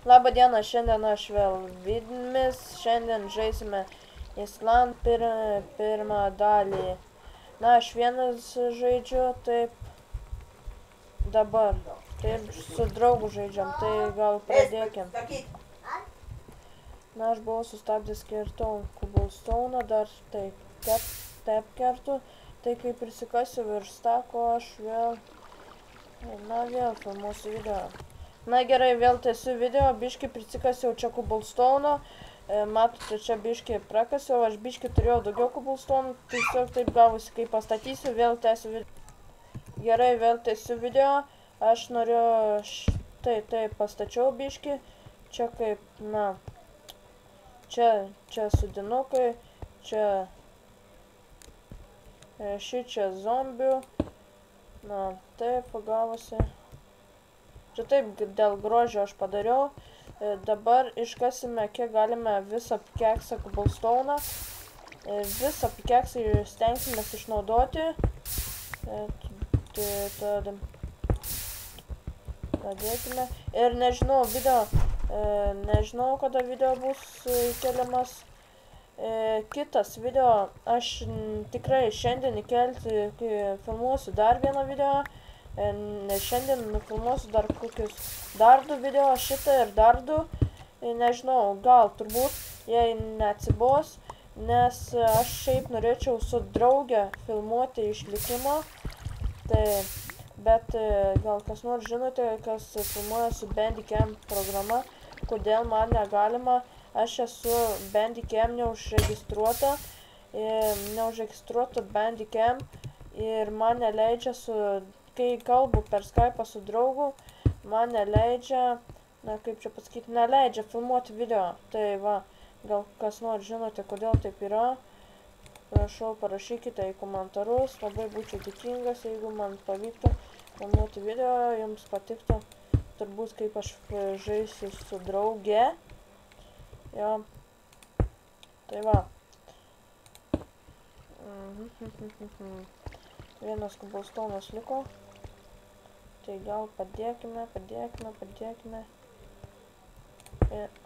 Labą dieną, šiandien aš vėl Vidmis, šiandien žaisime Island pirmą dalį. Na, aš vienas žaidžiu, taip dabar, taip su draugu žaidžiam, tai gal pradėkim. Na, aš buvau sustabdęs kertau Cobblestone'ą, dar taip kertu, tai kai prisikasiu virš stako, aš vėl filmuosiu video. Na gerai, vėl tęsiu video, biškį prisikasiau čia Cobblestone'o, matote, čia biškį prakasiau, aš biškį turėjau daugiau Cobblestone'ų, tiesiog taip gavosi, kai pastatysiu, vėl tęsiu video. Gerai, vėl tęsiu video, aš noriu, taip pastačiau biškį, čia kaip, na, čia sudinukai, čia šičia zombių, na, taip gavosi. Čia taip dėl grožio aš padariau. Dabar iškasime, kiek galime visą pikeksą Cobblestone'ą. Visą pikeksą stengsimės išnaudoti. Pradėkime. Ir nežinau, nežinau, kada video bus keliamas. Kitas video, aš tikrai šiandien įkelti, filmuosiu dar vieną video. Nes šiandien nufilmuosiu dar kokius dar 2 video, šitą ir dar 2, nežinau, gal turbūt, jei neatsibos, nes aš šiaip norėčiau su drauge filmuoti išlikimo, tai, bet gal kas nors žinote, kas filmuoja su Bandicam programa, kodėl man negalima, aš esu Bandicam neužregistruota Bandicam ir man neleidžia kai kalbu per Skype'ą su draugu, man neleidžia, na kaip čia pasakyti, neleidžia filmuoti video. Tai va, gal kas nors žinote, kodėl taip yra. Prašau, parašykite į komentarus, labai būčiau dėkingas, jeigu man pavyktų filmuoti video, jums patiktų turbūt kaip aš žaisiu su drauge. Jo, tai va. Vienas Cobblestone'as liko. Tai gal padėkime.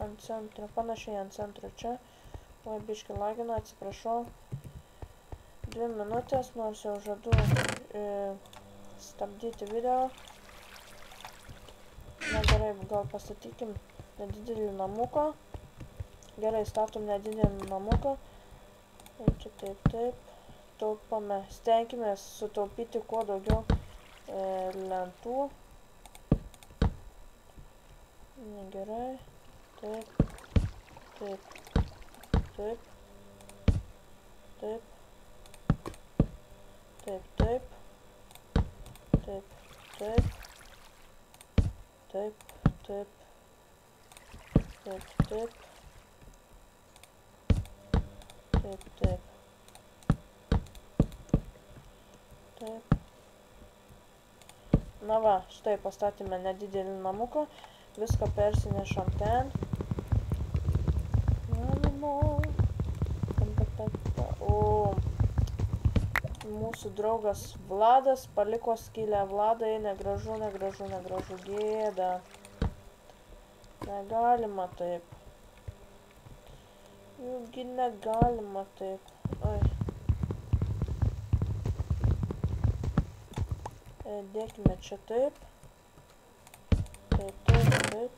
Ant centro, panašiai ant centro čia. Oi, biškį lagina, atsiprašau. 2 minutės, nors jau žadu stabdyti video. Na gerai, gal pastatykim nedidelį namuką. Gerai, statom nedidelį namuką. Čia taip. Taupame, stenkime sutaupyti kuo daugiau lentų. Gerai, taip. Na va, štai pastatėme nedidelį namuką, viską persinešam ten. O mūsų draugas Vladas paliko skylę. Vladai, negražu, gėda. Negalima taip. Jūgi negalima taip. Oi. Dėkime čia taip. Taip.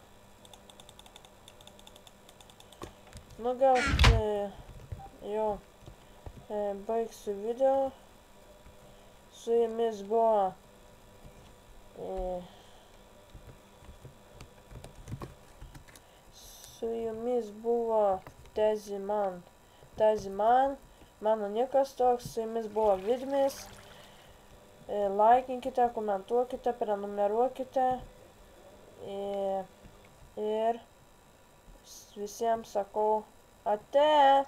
Nu gal jau baigsiu video. Su jumis buvo Taziman, mano nikas toks, su jumis buvo Vidmis. Laikinkite, komentuokite, prenumeruokite ir visiems sakau ate.